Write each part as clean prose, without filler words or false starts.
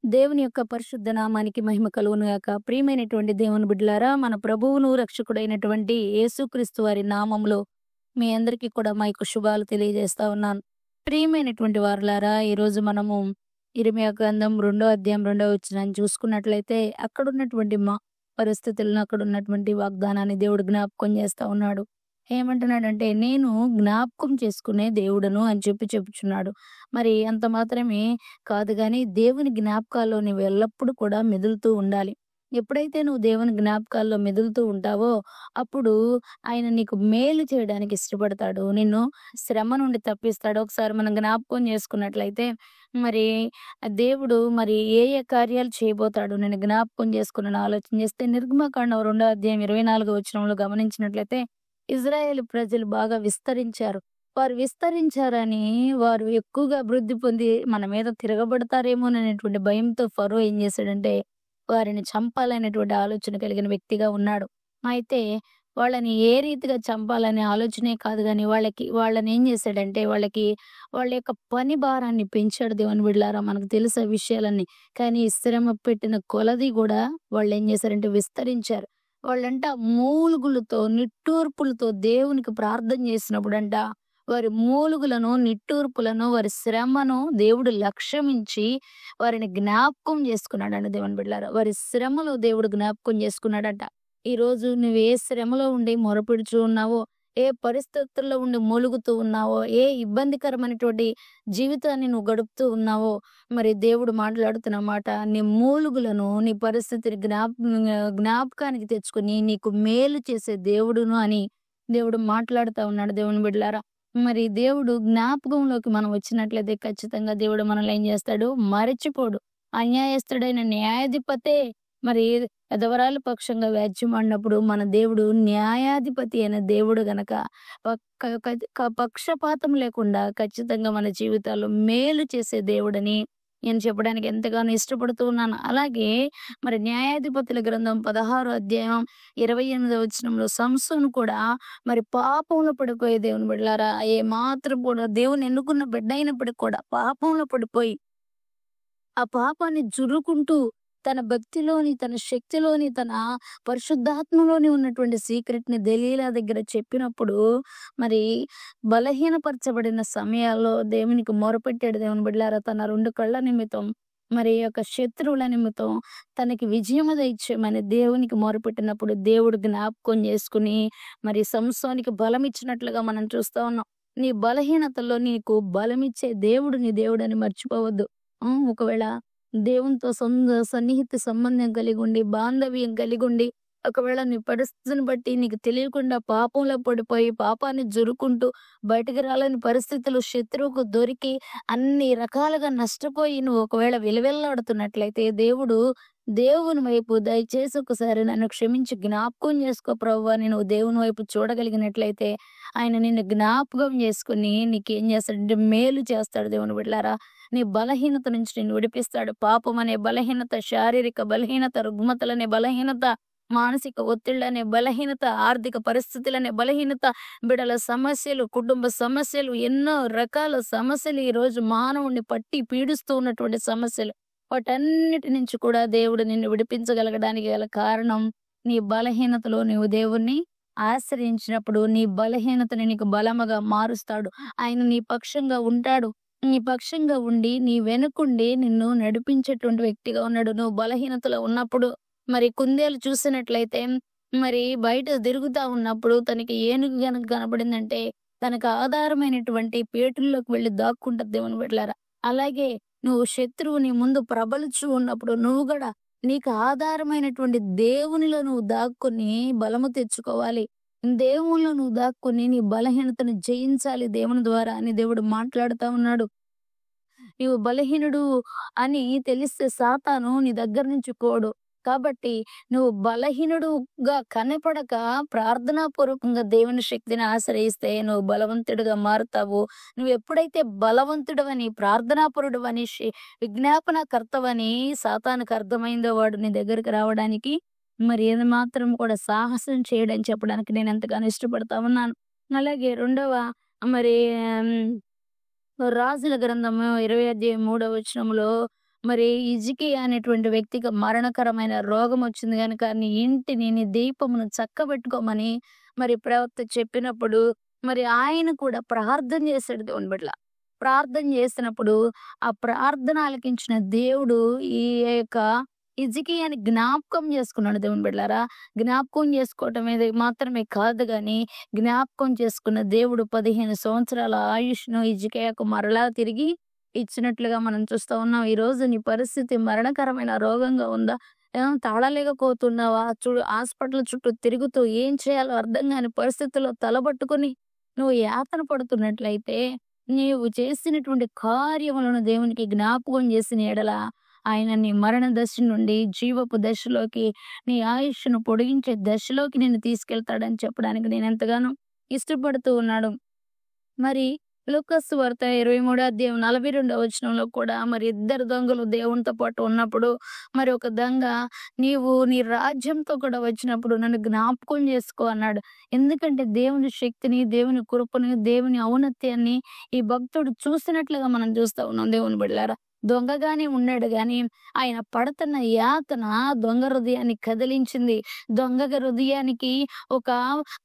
దేవుని యొక్క పరిశుద్ధ నామానికి మహిమ కలుగును గాక. ప్రియమైనటువంటి దేవుని బిడ్డలారా, మన ప్రభువును రక్షకుడైనటువంటి యేసుక్రీస్తు వారి నామములో మీ అందరికీ కూడా మా యొక్క శుభాలు తెలియజేస్తా ఉన్నాను. ప్రియమైనటువంటి వారులారా, ఈరోజు మనము ఇర్మీయా గ్రంథం 2వ అధ్యాయం 2వ వచనాన్ని చూసుకున్నట్లయితే అక్కడున్నటువంటి పరిస్థితులను, అక్కడున్నటువంటి వాగ్దానాన్ని దేవుడు జ్ఞాపకం చేస్తా ఉన్నాడు. ఏమంటున్నాడంటే, నేను జ్ఞాపకం చేసుకునే దేవుడను అని చెప్పుచున్నాడు. మరి అంత మాత్రమే కాదు గాని, దేవుని జ్ఞాపకాల్లో నువ్వు ఎల్లప్పుడూ కూడా మెదులుతూ ఉండాలి. ఎప్పుడైతే నువ్వు దేవుని జ్ఞాపకాల్లో మెదులుతూ ఉంటావో, అప్పుడు ఆయన నీకు మేలు చేయడానికి ఇష్టపడతాడు. నిన్ను శ్రమ నుండి తప్పిస్తాడు. ఒకసారి మనం జ్ఞాపకం చేసుకున్నట్లయితే, మరి దేవుడు మరి ఏ ఏ కార్యాలు చేయబోతాడు నేను జ్ఞాపకం చేసుకున్నాను ఆలోచన చేస్తే, నిర్గమకాండం 2వ అధ్యాయం 24వ వచనంలో గమనించినట్లయితే, ఇజ్రాయేలు ప్రజలు బాగా విస్తరించారు. వారు విస్తరించారని వారు ఎక్కువగా అభివృద్ధి పొంది మన మీద తిరగబడతారేమోననేటువంటి భయంతో ఫరో ఏం చేశాడంటే, వారిని చంపాలనేటువంటి ఆలోచన కలిగిన వ్యక్తిగా ఉన్నాడు. అయితే వాళ్ళని ఏ రీతిగా చంపాలనే ఆలోచనే కాదు గానీ, వాళ్ళని ఏం చేశాడంటే, వాళ్ళ యొక్క పని భారాన్ని పెంచాడు దేవుని బిడ్డలారా. మనకు తెలుసు ఆ విషయాలన్నీ. కానీ శ్రమ పెట్టిన కొలది గూడా వాళ్ళేం చేశారంటే విస్తరించారు. వాళ్ళంట మూలుగులతో, నిట్టూర్పులతో దేవునికి ప్రార్థన చేసినప్పుడంట, వారి మూలుగులను, నిట్టూర్పులను, వారి శ్రమను దేవుడు లక్ష్యమించి వారిని జ్ఞాపకం చేసుకున్నాడంట దేవుని బిడ్డలారా. వారి శ్రమలో దేవుడు జ్ఞాపకం చేసుకున్నాడంట. ఈరోజు నువ్వు ఏ శ్రమలో ఉండి మొరపెడుచు ఉన్నావో, ఏ పరిస్థితుల్లో ఉండి మూలుగుతూ ఉన్నావో, ఏ ఇబ్బందికరమైనటువంటి జీవితాన్ని నువ్వు గడుపుతూ ఉన్నావో, మరి దేవుడు మాట్లాడుతున్న మాట, నీ మూలుగులను, నీ పరిస్థితిని జ్ఞాపకానికి తెచ్చుకొని నీకు మేలు చేసే దేవుడును అని దేవుడు మాట్లాడుతా ఉన్నాడు దేవుని బిడ్డలారా. మరి దేవుడు జ్ఞాపకంలోకి మనం వచ్చినట్లయితే ఖచ్చితంగా దేవుడు మనల్ని ఏం చేస్తాడు? మరచిపోడు. అన్యాయస్తుడైన న్యాయాధిపతే మరి ఎదవరాల పక్షంగా వ్యాజ్యమాడినప్పుడు మన దేవుడు న్యాయాధిపతి అయిన దేవుడు గనక పక్షపాతం లేకుండా ఖచ్చితంగా మన జీవితాల్లో మేలు చేసే దేవుడని నేను చెప్పడానికి ఎంతగానో ఇష్టపడుతూ ఉన్నాను. అలాగే మరి న్యాయాధిపతుల గ్రంథం 16వ అధ్యాయం 28వ వచనంలో సంసోను కూడా మరి పాపంలో పడిపోయే దేవుని బిడ్డలారా, ఏ మాత్రం కూడా దేవుని ఎన్నుకున్న బిడ్డ అయినప్పటికి కూడా పాపంలో పడిపోయి ఆ పాపాన్ని జుర్రుకుంటూ తన భక్తిలోని, తన శక్తిలోని, తన పరిశుద్ధాత్మలోని ఉన్నటువంటి సీక్రెట్‌ని దెలీలా దగ్గర చెప్పినప్పుడు, మరి బలహీనపరచబడిన సమయాల్లో దేవునికి మొరపెట్టాడు దేవుని బిడ్డలారా. తన 2 కళ్ళ నిమిత్తం, మరి యొక్క శత్రువుల నిమిత్తం తనకి విజయము దయచేయమని దేవునికి మొరపెట్టినప్పుడు దేవుడు జ్ఞాపకం చేసుకుని, మరి సంసోనికి బలమిచ్చినట్లుగా మనం చూస్తా ఉన్నాం. నీ బలహీనతల్లో నీకు బలమిచ్చే దేవుడు నీ దేవుడని మర్చిపోవద్దు. ఒకవేళ దేవునితో సన్నిహిత సంబంధం కలిగుండి, బాంధవ్యం కలిగుండి, ఒకవేళ నీ పరిస్థితిని బట్టి నీకు తెలియకుండా పాపంలో పడిపోయి, పాపాన్ని జురుకుంటూ బయటకు రాలేని పరిస్థితులు శత్రువుకు దొరికి అన్ని రకాలుగా నష్టపోయి నువ్వు ఒకవేళ విలవిల్లాడుతున్నట్లయితే, దేవుని వైపు దయచేసి ఒకసారి నన్ను క్షమించి జ్ఞాపకం చేసుకో ప్రభువా అని నువ్వు దేవుని వైపు చూడగలిగినట్లయితే, ఆయన నిన్ను జ్ఞాపకం చేసుకుని నీకేం చేస్తాడంటే మేలు చేస్తాడు దేవుని బిడ్డలారా. నీ బలహీనత నుంచి నిన్ను విడిపిస్తాడు. పాపం అనే బలహీనత, శారీరక బలహీనత, రుగ్మతలనే బలహీనత, మానసిక ఒత్తిళ్ళనే బలహీనత, ఆర్థిక పరిస్థితులనే బలహీనత, బిడ్డల సమస్యలు, కుటుంబ సమస్యలు, ఎన్నో రకాల సమస్యలు ఈరోజు మానవుణ్ణి పట్టి పీడిస్తూ ఉన్నటువంటి సమస్యలు. వాటన్నిటి నుంచి కూడా దేవుడు నిన్ను విడిపించగలగడానికి గల కారణం, నీ బలహీనతలో నీవు దేవుణ్ణి ఆశ్రయించినప్పుడు నీ బలహీనతని నీకు బలముగా మారుస్తాడు. ఆయన నీ పక్షంగా ఉంటాడు. నీ పక్షంగా ఉండి, నీ వెనుకుండి నిన్ను నడిపించేటువంటి వ్యక్తిగా ఉన్నాడు. నువ్వు బలహీనతలో ఉన్నప్పుడు, మరి కుందేలు చూసినట్లయితే, మరి బయట తిరుగుతా ఉన్నప్పుడు తనకి ఏనుగు గనక కనపడిందంటే, తనకు ఆధారమైనటువంటి పేటుల్లోకి వెళ్లి దాక్కుంటది దేవుని బిడ్డలారా. అలాగే నువ్వు శత్రువు నీ ముందు ప్రబలుచు ఉన్నప్పుడు నువ్వు కూడా నీకు ఆధారమైనటువంటి దేవునిలో నువ్వు దాక్కుని బలము తెచ్చుకోవాలి. దేవునిలో నువ్వు దాక్కుని నీ బలహీనతను జయించాలి దేవుని ద్వారా అని దేవుడు మాట్లాడుతా ఉన్నాడు. నీవు బలహీనుడు అని తెలిస్తే సాతాను నీ దగ్గర నుంచి పోడు. కాబట్టి నువ్వు బలహీనుడుగా కనపడక ప్రార్థనాపూర్వకంగా దేవుని శక్తిని ఆశ్రయిస్తే నువ్వు బలవంతుడిగా మారుతావు. నువ్వెప్పుడైతే బలవంతుడవని, ప్రార్థనాపరుడవని, విజ్ఞాపనకర్తవని సాతానుకు అర్థమైందో, వాడు నీ దగ్గరికి రావడానికి మరి ఏమాత్రం కూడా సాహసం చేయడని చెప్పడానికి నేను ఎంతగానో ఇష్టపడతా ఉన్నాను. అలాగే రెండవ మరి రాజుల గ్రంథము 20 అధ్యాయం 3వ వచనంలో మరి హిజ్కియా అనేటువంటి వ్యక్తికి మరణకరమైన రోగం వచ్చింది గనుక నీ ఇంటిని, నీ దీపమును చక్కబెట్టుకోమని మరి ప్రవక్త చెప్పినప్పుడు మరి ఆయన కూడా ప్రార్థన చేసాడు దేవుని బిడ్డల. ప్రార్థన చేసినప్పుడు ఆ ప్రార్థన ఆలకించిన దేవుడు ఈ యొక్క హిజ్కియాని జ్ఞాపకం చేసుకున్నాడు దేవుని బిడ్డలారా. జ్ఞాపకం చేసుకోవటం మీద మాత్రమే కాదు గాని, జ్ఞాపకం చేసుకున్న దేవుడు 15 సంవత్సరాల ఆయుష్‌ను హిజ్కియాకు మరలా తిరిగి ఇచ్చినట్లుగా మనం చూస్తా ఉన్నాం. ఈరోజు నీ పరిస్థితి మరణకరమైన రోగంగా ఉందా? తాళలేకపోతున్నావా? చూడు హాస్పిటల్ చుట్టూ తిరుగుతూ ఏం చేయాలో అర్థం గాని పరిస్థితుల్లో తలబట్టుకొని నువ్వు యాతన పడుతున్నట్లయితే, నీవు చేసినటువంటి కార్యములను దేవునికి జ్ఞాపకం చేసిన యెడల, ఆయన నీ మరణ దశ నుండి జీవపు దశలోకి, నీ ఆయుష్‌ను పొడిగించే దశలోకి నిన్ను తీసుకెళ్తాడని చెప్పడానికి నేనెంతగానో ఇష్టపడుతూ ఉన్నాడు. మరి లూకాసు సువార్త 23 అధ్యాయం 42 వచనంలో కూడా మరి ఇద్దరు దొంగలు దేవునితో పాటు ఉన్నప్పుడు, మరి ఒక దొంగ నీవు నీ రాజ్యంతో కూడా వచ్చినప్పుడు నన్ను జ్ఞాపకం చేసుకో అన్నాడు. ఎందుకంటే దేవుని శక్తిని, దేవుని కృపని, దేవుని ఔన్నత్యాన్ని ఈ భక్తుడు చూసినట్లుగా మనం చూస్తా ఉన్నాం దేవుని బిడ్డలారా. దొంగగానే ఉన్నాడు గాని ఆయన పడుతున్న యాతన దొంగ హృదయాన్ని కదిలించింది. దొంగ హృదయానికి ఒక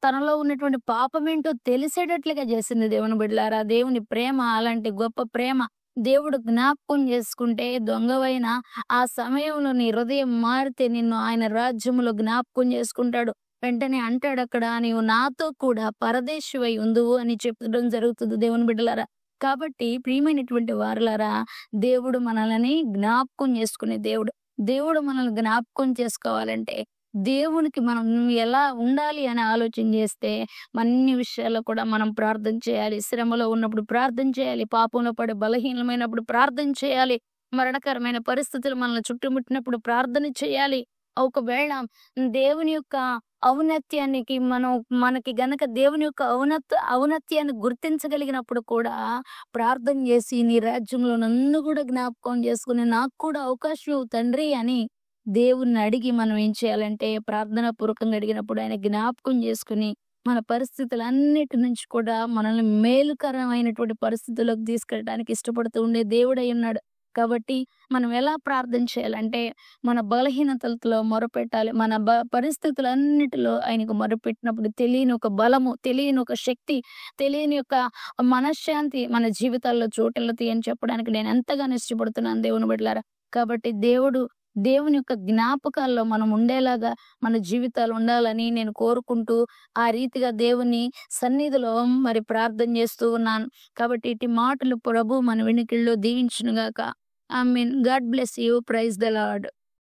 తనలో ఉన్నటువంటి పాపమేంటో తెలిసేటట్లుగా చేసింది దేవుని బిడ్డలారా. దేవుని ప్రేమ అలాంటి గొప్ప ప్రేమ. దేవుడు జ్ఞాపకం చేసుకుంటే దొంగవైన ఆ సమయంలో నీ హృదయం మారితే నిన్ను ఆయన రాజ్యములో జ్ఞాపకం చేసుకుంటాడు. వెంటనే అంటాడక్కడ, నీవు నాతో కూడా పరదేశివై ఉందువు అని చెప్పడం జరుగుతుంది దేవుని బిడ్డలారా. కాబట్టి ప్రియమైనటువంటి వారలారా, దేవుడు మనల్ని జ్ఞాపకం చేసుకునే దేవుడు. దేవుడు మనల్ని జ్ఞాపకం చేసుకోవాలంటే దేవునికి మనం ఎలా ఉండాలి అని ఆలోచన చేస్తే అన్ని విషయాల్లో కూడా మనం ప్రార్థన చేయాలి. శ్రమలో ఉన్నప్పుడు ప్రార్థన చేయాలి. పాపంలో పడి బలహీనమైనప్పుడు ప్రార్థన చేయాలి. మరణకరమైన పరిస్థితులు మనల్ని చుట్టుముట్టినప్పుడు ప్రార్థన చేయాలి. ఒకవేళ దేవుని యొక్క ఔన్నత్యానికి మనకి గనక దేవుని యొక్క ఔన్నత్యాన్ని గుర్తించగలిగినప్పుడు కూడా ప్రార్థన చేసి నీ రాజ్యంలో నన్ను కూడా జ్ఞాపకం చేసుకుని నాకు కూడా అవకాశం ఇవ్వు తండ్రి అని దేవుణ్ణి అడిగి మనం ఏం చేయాలంటే ప్రార్థనా పూర్వకంగా అడిగినప్పుడు ఆయన జ్ఞాపకం చేసుకుని మన పరిస్థితులన్నిటి నుంచి కూడా మనల్ని మేలుకరమైనటువంటి పరిస్థితుల్లోకి తీసుకెళ్ళడానికి ఇష్టపడుతూ ఉండే దేవుడై ఉన్నాడు. కాబట్టి మనం ఎలా ప్రార్థన చేయాలంటే మన బలహీనతలతో మొరపెట్టాలి. మన పరిస్థితులన్నిటిలో ఆయనకు మొరపెట్టినప్పుడు తెలియని ఒక బలము, తెలియని ఒక శక్తి, తెలియని యొక్క మనశ్శాంతి మన జీవితాల్లో చోటెల్లుతాయి అని చెప్పడానికి నేను ఎంతగానో ఇష్టపడుతున్నాను దేవుని బిడ్డలారా. కాబట్టి దేవుని యొక్క జ్ఞాపకాల్లో మనం ఉండేలాగా మన జీవితాలు ఉండాలని నేను కోరుకుంటూ ఆ రీతిగా దేవుని సన్నిధిలో మరి ప్రార్థన చేస్తూ ఉన్నాను. కాబట్టి ఇటు మాటలు ప్రభు మన వినికిడిలో దీవించును గాక. Amen. God bless you. Praise the lord.